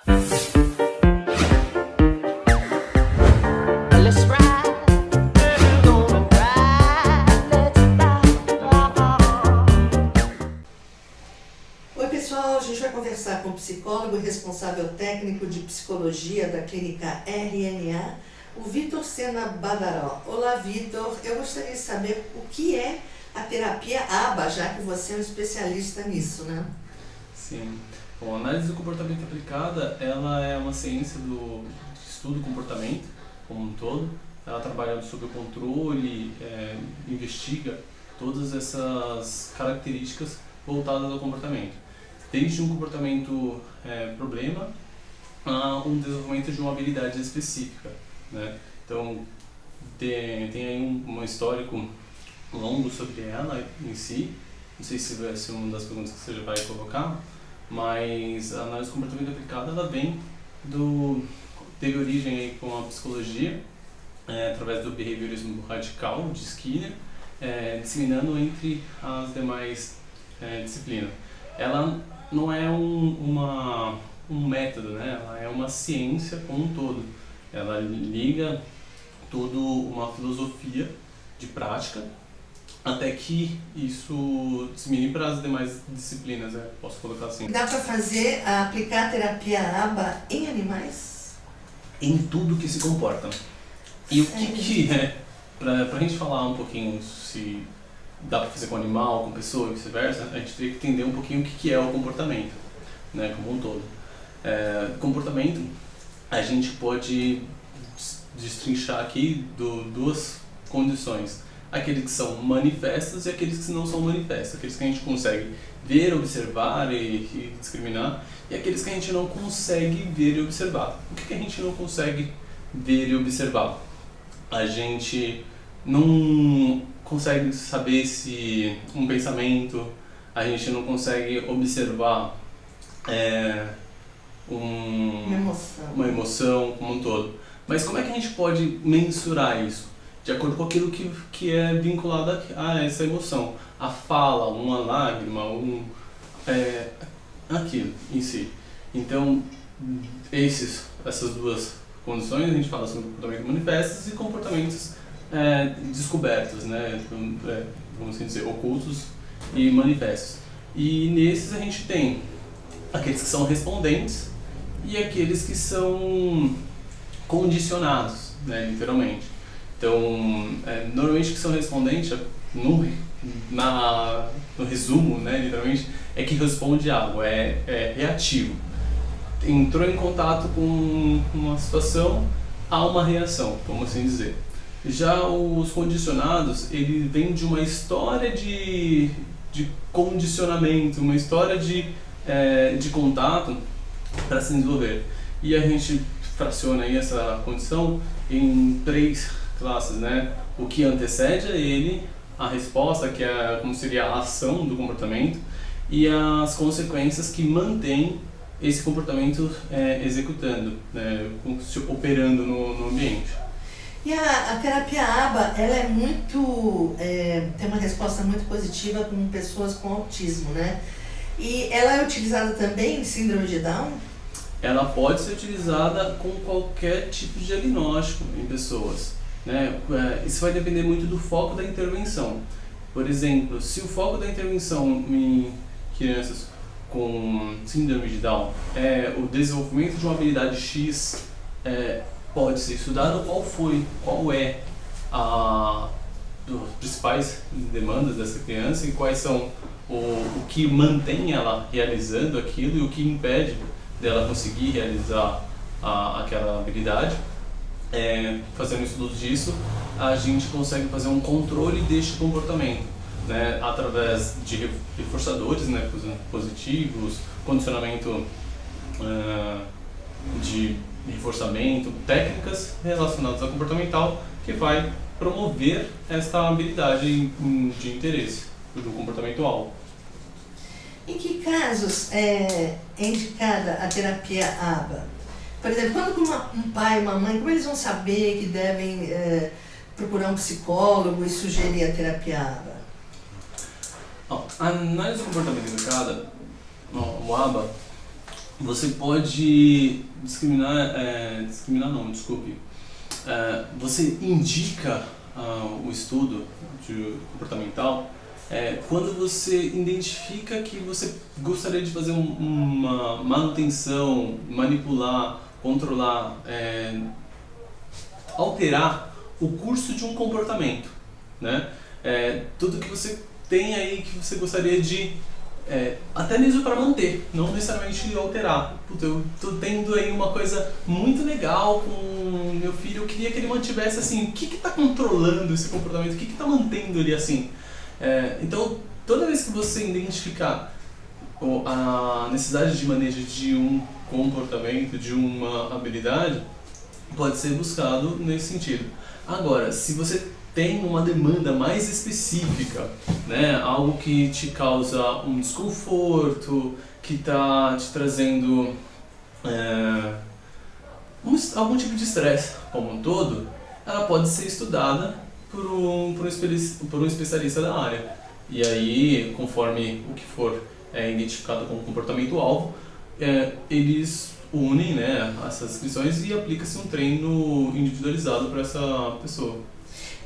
Let's ride, we're gonna ride, let's ride. Oi pessoal, a gente vai conversar com o psicólogo e responsável técnico de psicologia da clínica RNA, o Vitor Sena Badaró. Olá Vitor, eu gostaria de saber o que é a terapia ABA, já que você é um especialista nisso, né? Sim. Bom, a análise do comportamento aplicada, ela é uma ciência do estudo do comportamento como um todo. Ela trabalha sob o controle, investiga todas essas características voltadas ao comportamento. Desde um comportamento problema a um desenvolvimento de uma habilidade específica, né? Então, tem aí um histórico longo sobre ela em si. Não sei se vai ser uma das perguntas que você já vai colocar, mas a análise do comportamento aplicada, ela teve origem aí com a psicologia, através do behaviorismo radical de Skinner, disseminando entre as demais disciplinas. Ela não é um método, né? Ela é uma ciência como um todo. Ela liga toda uma filosofia de prática até que isso dissemine para as demais disciplinas, posso colocar assim. Dá para aplicar a terapia ABA em animais? Em tudo que se comporta. E o que é, para a gente falar um pouquinho se dá para fazer com animal, com pessoa e vice-versa, a gente teria que entender um pouquinho o que é o comportamento, né, como um todo. Comportamento, a gente pode destrinchar aqui duas condições. Aqueles que são manifestos e aqueles que não são manifestos. Aqueles que a gente consegue ver, observar e discriminar, e aqueles que a gente não consegue ver e observar. O que a gente não consegue ver e observar? A gente não consegue saber se um pensamento, a gente não consegue observar uma emoção como um todo. Mas como é que a gente pode mensurar isso? De acordo com aquilo que é vinculado a essa emoção. A fala, uma lágrima, aquilo em si. Então, essas duas condições, a gente fala sobre comportamentos manifestos e comportamentos descobertos, né? Vamos assim dizer, ocultos e manifestos. E nesses a gente tem aqueles que são respondentes e aqueles que são condicionados, né, literalmente. Então, normalmente que são respondentes, no resumo, né, literalmente, é que responde algo, é reativo. Entrou em contato com uma situação, há uma reação, vamos assim dizer. Já os condicionados, ele vem de uma história de condicionamento, uma história de contato para se desenvolver. E a gente fraciona aí essa condição em 3 classes, né? O que antecede a ele, a resposta, que é como seria a ação do comportamento, e as consequências que mantêm esse comportamento executando, né? Operando no ambiente. E a terapia ABA, ela é muito, tem uma resposta muito positiva com pessoas com autismo, né? E ela é utilizada também em síndrome de Down? Ela pode ser utilizada com qualquer tipo de diagnóstico em pessoas, né? Isso vai depender muito do foco da intervenção. Por exemplo, se o foco da intervenção em crianças com síndrome de Down é o desenvolvimento de uma habilidade X, pode ser estudado qual é as principais demandas dessa criança e quais são o que mantém ela realizando aquilo e o que impede dela conseguir realizar aquela habilidade. Fazendo estudos disso, a gente consegue fazer um controle deste comportamento, né, através de reforçadores, né, positivos, condicionamento de reforçamento, técnicas relacionadas ao comportamental que vai promover esta habilidade de interesse do comportamento alvo. Em que casos é indicada a terapia ABA? Por exemplo, quando um pai e uma mãe, como eles vão saber que devem procurar um psicólogo e sugerir a terapia ABA? A análise do comportamento aplicada, o ABA, você pode discriminar não, desculpe. Você indica o estudo comportamental quando você identifica que você gostaria de fazer uma manutenção, manipular, controlar, alterar o curso de um comportamento, né? Tudo que você tem aí que você gostaria de até mesmo para manter, não necessariamente alterar. Puta, eu tô tendo aí uma coisa muito legal com meu filho, eu queria que ele mantivesse assim. O que está controlando esse comportamento? O que está mantendo ele assim? Então, toda vez que você identificar a necessidade de manejo de um comportamento, de uma habilidade, pode ser buscado nesse sentido. Agora, se você tem uma demanda mais específica, né, algo que te causa um desconforto, que está te trazendo algum tipo de estresse como um todo, ela pode ser estudada por um especialista da área. E aí, conforme o que for identificado como comportamento-alvo, eles unem, né, essas inscrições e aplica-se um treino individualizado para essa pessoa.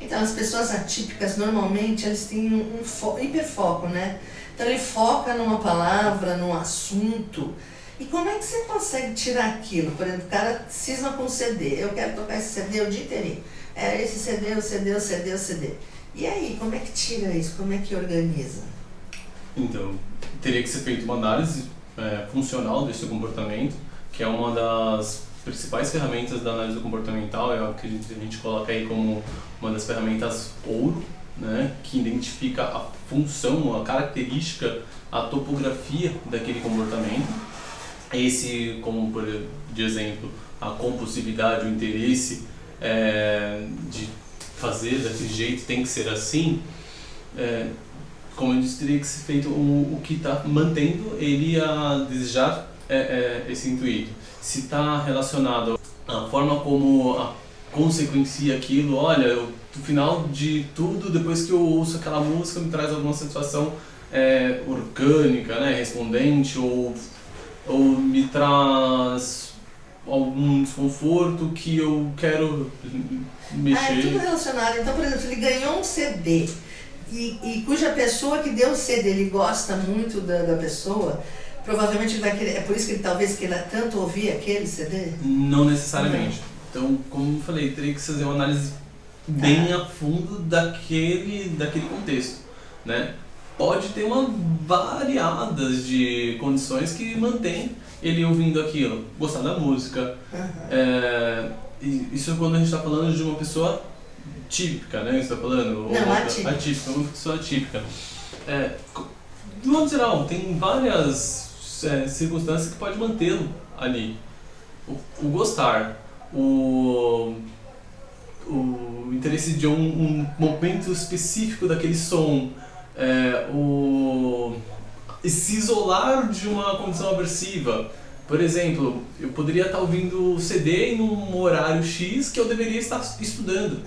Então, as pessoas atípicas, normalmente, eles têm um hiperfoco, né? Então, ele foca numa palavra, num assunto. E como é que você consegue tirar aquilo? Por exemplo, o cara cisma com CD. Eu quero tocar esse CD o dia inteiro. Esse CD, o CD, o CD, o CD. E aí, como é que tira isso? Como é que organiza? Então, teria que ser feita uma análise funcional desse comportamento, que é uma das principais ferramentas da análise comportamental. Eu acredito que a gente coloca aí como uma das ferramentas ouro, né, que identifica a função, a característica, a topografia daquele comportamento. Esse, como por exemplo, a compulsividade, o interesse de fazer daquele jeito, tem que ser assim. Como eu disse, teria que ser feito o que está mantendo ele a desejar esse intuito. Se está relacionado à forma como consequencia aquilo, olha, no final de tudo, depois que eu ouço aquela música, me traz alguma satisfação orgânica, né, respondente, ou me traz algum desconforto que eu quero mexer. É tudo relacionado. Então, por exemplo, se ele ganhou um CD e cuja pessoa que deu o CD, ele gosta muito da pessoa, provavelmente ele vai querer. É por isso que ele talvez queira tanto ouvir aquele CD? Não necessariamente. Então, como eu falei, teria que fazer uma análise bem a fundo daquele contexto, né? Pode ter uma variadas de condições que mantém ele ouvindo aquilo, gostar da música. Isso quando a gente está falando de uma pessoa típica, né? Você está falando? Não, atípica. Uma pessoa atípica. De modo geral, tem várias circunstâncias que pode mantê-lo ali. O gostar, o interesse de um momento específico daquele som, se isolar de uma condição aversiva. Por exemplo, eu poderia estar ouvindo CD em um horário X que eu deveria estar estudando.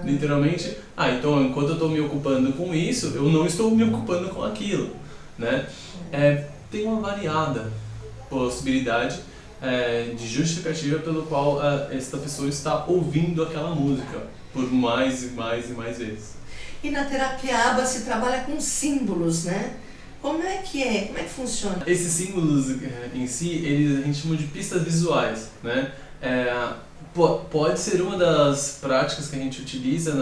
Literalmente, então enquanto eu estou me ocupando com isso, eu não estou me ocupando com aquilo, né? Tem uma variada possibilidade de justificativa pelo qual esta pessoa está ouvindo aquela música por mais e mais e mais vezes. E na terapia ABA se trabalha com símbolos, né? Como é que funciona? Esses símbolos em si, a gente chama de pistas visuais, né? Pode ser uma das práticas que a gente utiliza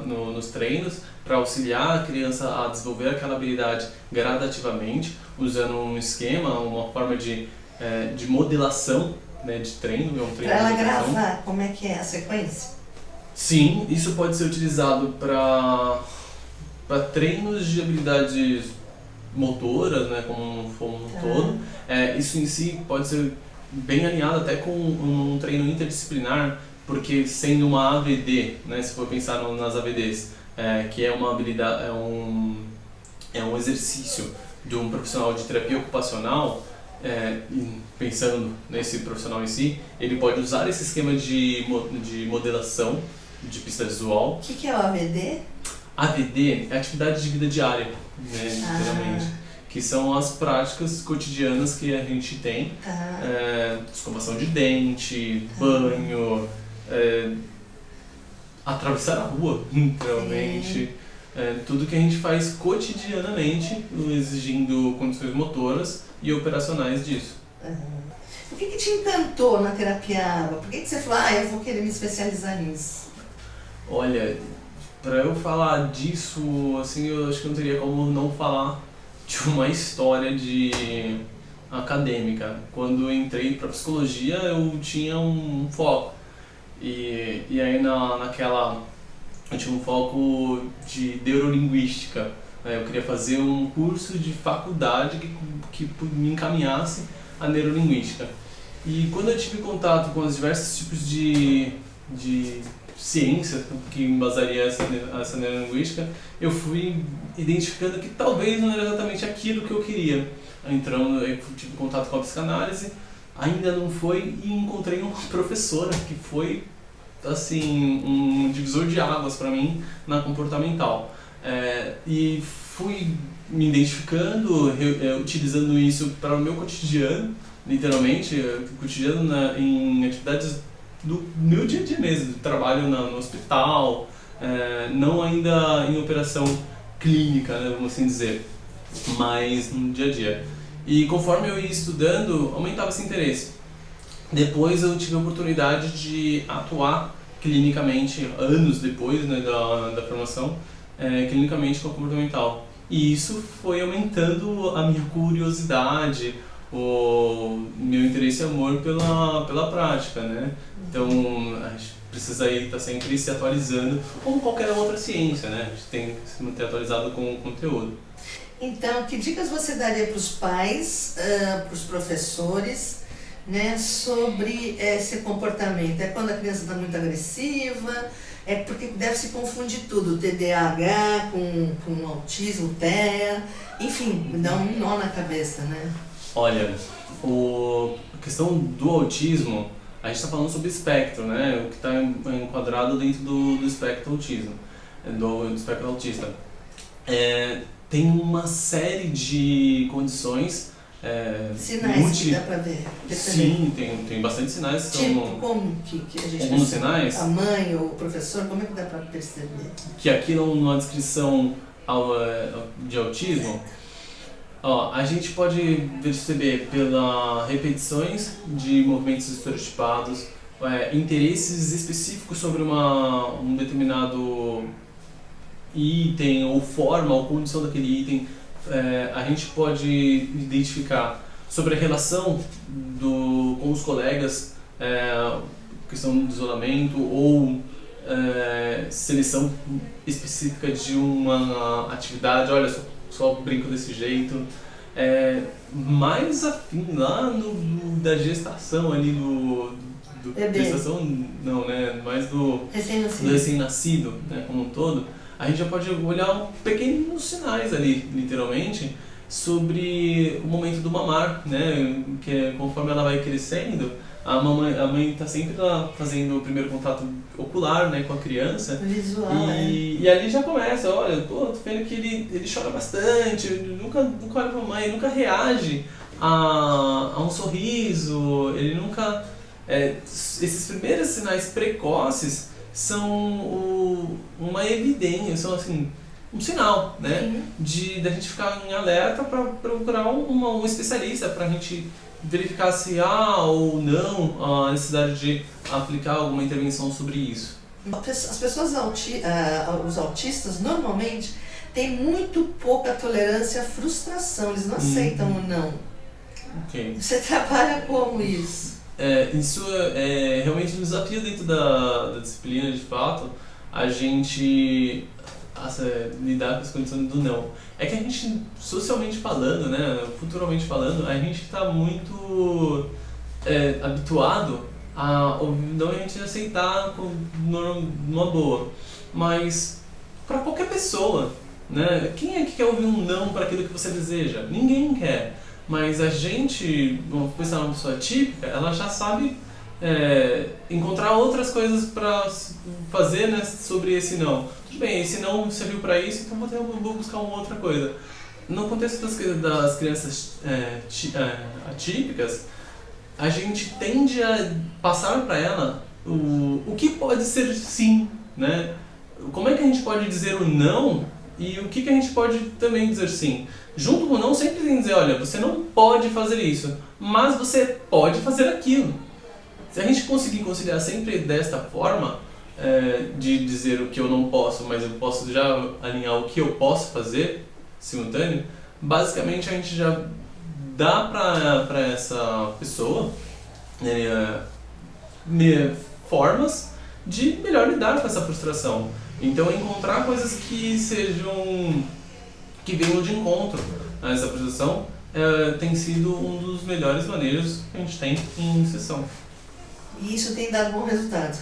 nos treinos para auxiliar a criança a desenvolver aquela habilidade gradativamente, usando um esquema, uma forma de modelação, né, de treino. Para ela gravar, como é que é a sequência? Sim, isso pode ser utilizado para treinos de habilidades motoras, né, como um todo. Isso em si pode ser bem alinhado até com um treino interdisciplinar, porque sendo uma AVD, né, se for pensar nas AVDs, que é uma habilidade, é um exercício de um profissional de terapia ocupacional, pensando nesse profissional em si, ele pode usar esse esquema de modelação de pista visual. O que é o AVD? AVD é atividade de vida diária, né, literalmente, que são as práticas cotidianas que a gente tem, escovação de dente, banho, atravessar a rua, literalmente, tudo que a gente faz cotidianamente, exigindo condições motoras e operacionais disso. O que te encantou na terapia água? Por que você falou, eu vou querer me especializar nisso? Olha, para eu falar disso, assim, eu acho que não teria como não falar de uma história de acadêmica. Quando eu entrei para psicologia, eu tinha um foco. E aí naquela eu tinha um foco de neurolinguística. Eu queria fazer um curso de faculdade que me encaminhasse a neurolinguística. E quando eu tive contato com os diversos tipos de ciência que embasaria essa neurolinguística, eu fui identificando que talvez não era exatamente aquilo que eu queria. Então eu tive contato com a psicanálise, ainda não foi, e encontrei uma professora que foi assim um divisor de águas para mim na comportamental. E fui me identificando, utilizando isso para o meu cotidiano, literalmente, cotidiano em atividades do meu dia a dia mesmo, trabalho no hospital, não ainda em operação clínica, né, vamos assim dizer, mas no dia a dia. E conforme eu ia estudando, aumentava esse interesse. Depois eu tive a oportunidade de atuar clinicamente, anos depois, né, da formação, clinicamente com a comportamental. E isso foi aumentando a minha curiosidade, o meu interesse e amor pela prática, né? Então a gente precisa estar sempre se atualizando, como qualquer outra ciência, né? A gente tem que se manter atualizado com o conteúdo. Então, que dicas você daria para os pais, para os professores, né, sobre esse comportamento? É quando a criança está muito agressiva? É porque deve se confundir tudo, TDAH com autismo, TEA, enfim, dá um nó na cabeça, né? Olha, a questão do autismo, a gente está falando sobre espectro, né? O que está enquadrado dentro do espectro autismo, do espectro autista. Tem uma série de condições. Sinais que dá pra ver? Sim, tem bastante sinais. Tipo, como que a gente alguns percebe? sinais? A mãe ou o professor, como é que dá pra perceber? Que aqui numa descrição de autismo, a gente pode perceber pelas repetições de movimentos estereotipados, interesses específicos sobre um determinado item ou forma ou condição daquele item. A gente pode identificar sobre a relação com os colegas, questão de isolamento ou seleção específica de uma atividade. Olha, só brinco desse jeito. Mais afim lá da gestação ali gestação não, né? Mais do recém-nascido, né, como um todo. A gente já pode olhar pequenos sinais ali, literalmente, sobre o momento do mamar, né? Que conforme ela vai crescendo, a mãe está sempre lá fazendo o primeiro contato ocular, né, com a criança. Visual, e ali já começa, olha, tô vendo que ele chora bastante, nunca olha pra mãe, nunca reage a um sorriso, ele nunca... esses primeiros sinais precoces são uma evidência, são assim, um sinal, né, da gente ficar em alerta para procurar um especialista para a gente verificar se há ou não a necessidade de aplicar alguma intervenção sobre isso. As pessoas os autistas normalmente têm muito pouca tolerância à frustração, eles não aceitam o não. Okay. Você trabalha como isso? Isso é realmente um desafio dentro da disciplina, de fato, a gente lidar com as condições do não. É que a gente, socialmente falando, né, futuramente falando, a gente está muito habituado a ouvir não, a gente aceitar numa boa. Mas para qualquer pessoa, né, quem é que quer ouvir um não para aquilo que você deseja? Ninguém quer. Mas a gente, vamos pensar numa pessoa típica, ela já sabe encontrar outras coisas para fazer, né, sobre esse não. Tudo bem, esse não serviu para isso, então vou buscar uma outra coisa. no contexto das crianças atípicas, a gente tende a passar para ela o que pode ser sim, né? Como é que a gente pode dizer o não e o que a gente pode também dizer sim. Junto com o não, sempre tem que dizer, olha, você não pode fazer isso, mas você pode fazer aquilo. Se a gente conseguir conciliar sempre desta forma, de dizer o que eu não posso, mas eu posso já alinhar o que eu posso fazer, simultâneo, basicamente a gente já dá para essa pessoa formas de melhor lidar com essa frustração. Então encontrar coisas que venham de encontro a essa frustração tem sido um dos melhores maneiros que a gente tem em sessão. E isso tem dado bom resultado.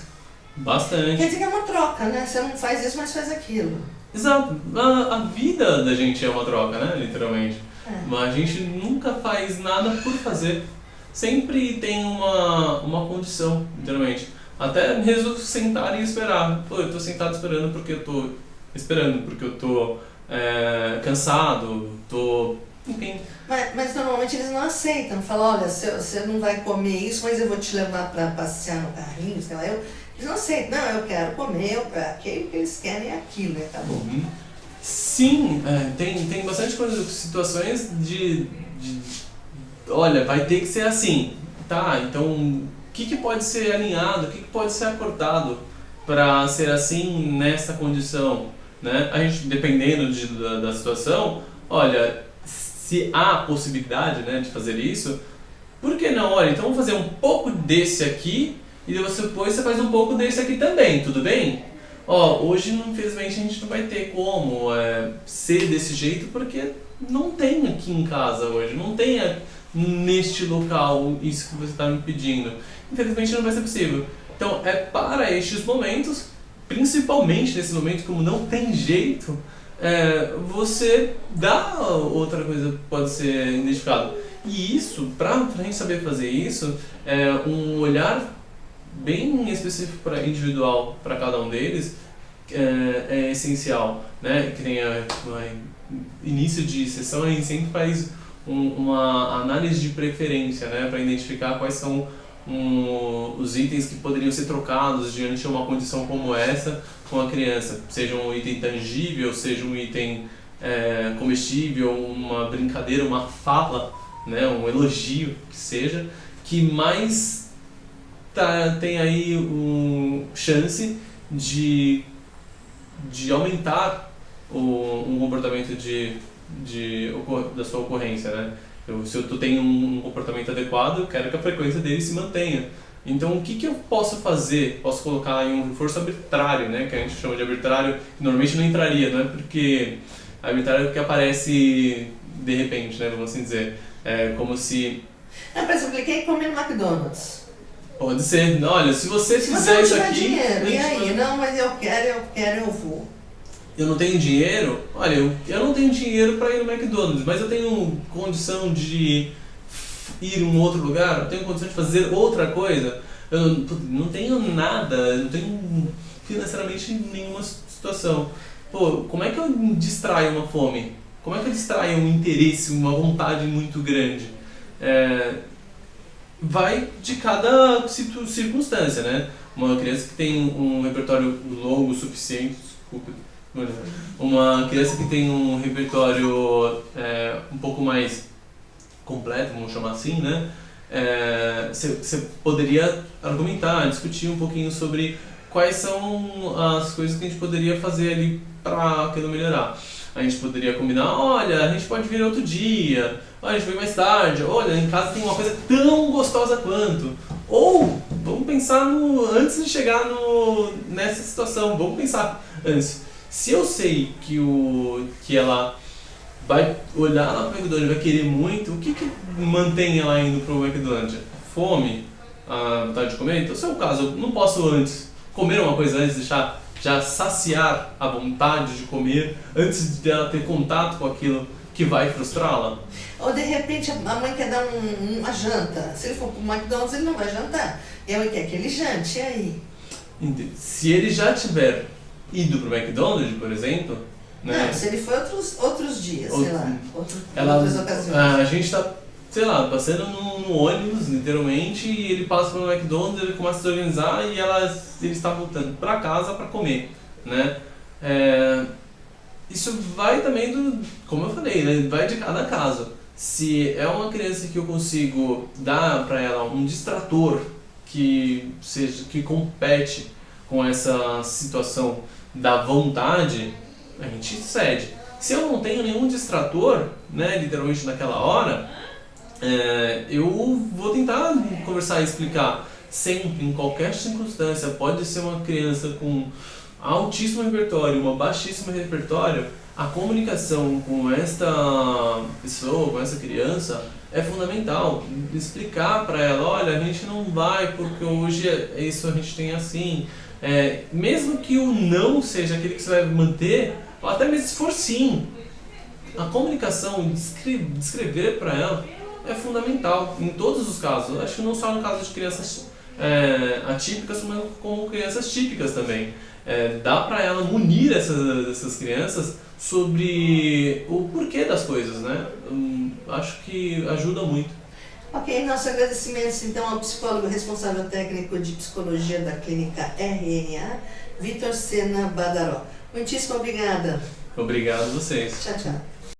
Bastante. Quer dizer que é uma troca, né? Você não faz isso, mas faz aquilo. Exato. A vida da gente é uma troca, né? Literalmente. Mas a gente nunca faz nada por fazer. Sempre tem uma condição, literalmente. Até mesmo sentar e esperar. Pô, eu tô sentado esperando porque eu tô cansado, enfim. Mas normalmente eles não aceitam. Falam, olha, você não vai comer isso, mas eu vou te levar para passear no carrinho, sei lá. Eles não aceitam. Não, eu quero comer, o que eles querem é aquilo, né? Tá bom. Uhum. Sim, tem bastante situações de olha, vai ter que ser assim. Tá, então o que pode ser alinhado, o que pode ser acordado para ser assim nessa condição, né? A gente, dependendo da situação, olha, se há possibilidade, né, de fazer isso, por que não? Olha, então vamos fazer um pouco desse aqui e depois você faz um pouco desse aqui também, tudo bem? Hoje infelizmente a gente não vai ter como ser desse jeito porque não tem aqui em casa hoje, não tem neste local isso que você está me pedindo. Infelizmente não vai ser possível. Então é para estes momentos, principalmente nesse momento, como não tem jeito, você dá outra coisa que pode ser identificado. E isso, para a gente saber fazer isso, um olhar bem específico individual para cada um deles é essencial, né? Que nem início de sessão a gente sempre faz uma análise de preferência, né? Para identificar quais são os itens que poderiam ser trocados diante de uma condição como essa com a criança, seja um item tangível, seja um item comestível, uma brincadeira, uma fala, né? Um elogio, que seja, que mais tem aí chance de aumentar um comportamento da sua ocorrência, né? Se eu tenho um comportamento adequado, eu quero que a frequência dele se mantenha. Então, o que eu posso fazer? Posso colocar em um reforço arbitrário, né? Que a gente chama de arbitrário, que normalmente não entraria, não é porque arbitrário é porque aparece de repente, né? Vamos assim dizer. É como se... Por exemplo, ele quer comer no McDonald's. Pode ser. Olha, se você fizer isso aqui... Dinheiro, e aí? Não, mas eu quero, eu vou. Eu não tenho dinheiro? Olha, eu não tenho dinheiro para ir no McDonald's, mas eu tenho condição de ir em um outro lugar, eu tenho condição de fazer outra coisa. Eu não tenho nada, eu não tenho financeiramente nenhuma situação. Pô, como é que eu distraio uma fome? Como é que eu distraio um interesse, uma vontade muito grande? Vai de cada circunstância, né? Uma criança que tem um repertório longo o suficiente, uma criança que tem um repertório um pouco mais completo, vamos chamar assim, né? Você poderia argumentar, discutir um pouquinho sobre quais são as coisas que a gente poderia fazer ali para aquilo melhorar. A gente poderia combinar, olha, a gente pode vir outro dia, olha, a gente vem mais tarde, olha, em casa tem uma coisa tão gostosa quanto. Ou, vamos pensar antes de chegar nessa situação, vamos pensar antes. Se eu sei que ela vai olhar lá pro McDonald's e vai querer muito, o que mantém ela indo pro McDonald's? Fome? A vontade de comer? Então, se é o caso, eu não posso antes comer uma coisa antes, deixar já saciar a vontade de comer antes de ela ter contato com aquilo que vai frustrá-la? Ou de repente a mãe quer dar uma janta. Se ele for pro McDonald's, ele não vai jantar. E ela quer que ele jante, e aí? Se ele já tiver ido pro McDonald's, por exemplo, né? Não, se ele foi outros dias, sei lá, outras ocasiões. A gente está, sei lá, passando no ônibus, literalmente, e ele passa pelo McDonald's, ele começa a se organizar e ele está voltando para casa para comer, né? Isso vai também como eu falei, né? Vai de cada caso. Se é uma criança que eu consigo dar para ela um distrator que compete com essa situação da vontade, a gente cede. Se eu não tenho nenhum distrator, né, literalmente naquela hora, eu vou tentar conversar e explicar. Sempre, em qualquer circunstância, pode ser uma criança com altíssimo repertório, uma baixíssimo repertório, a comunicação com esta pessoa, com essa criança, é fundamental. Explicar para ela, olha, a gente não vai porque hoje isso a gente tem assim. Mesmo que o não seja aquele que você vai manter, ou até mesmo se for sim, a comunicação, descrever para ela é fundamental em todos os casos. Acho que não só no caso de crianças atípicas, mas como crianças típicas também. Dá para ela munir essas crianças sobre o porquê das coisas, né? Acho que ajuda muito. Ok, nossos agradecimentos então ao psicólogo responsável técnico de psicologia da clínica RNA, Vitor Sena Badaró. Muitíssimo obrigada. Obrigado a vocês. Tchau, tchau.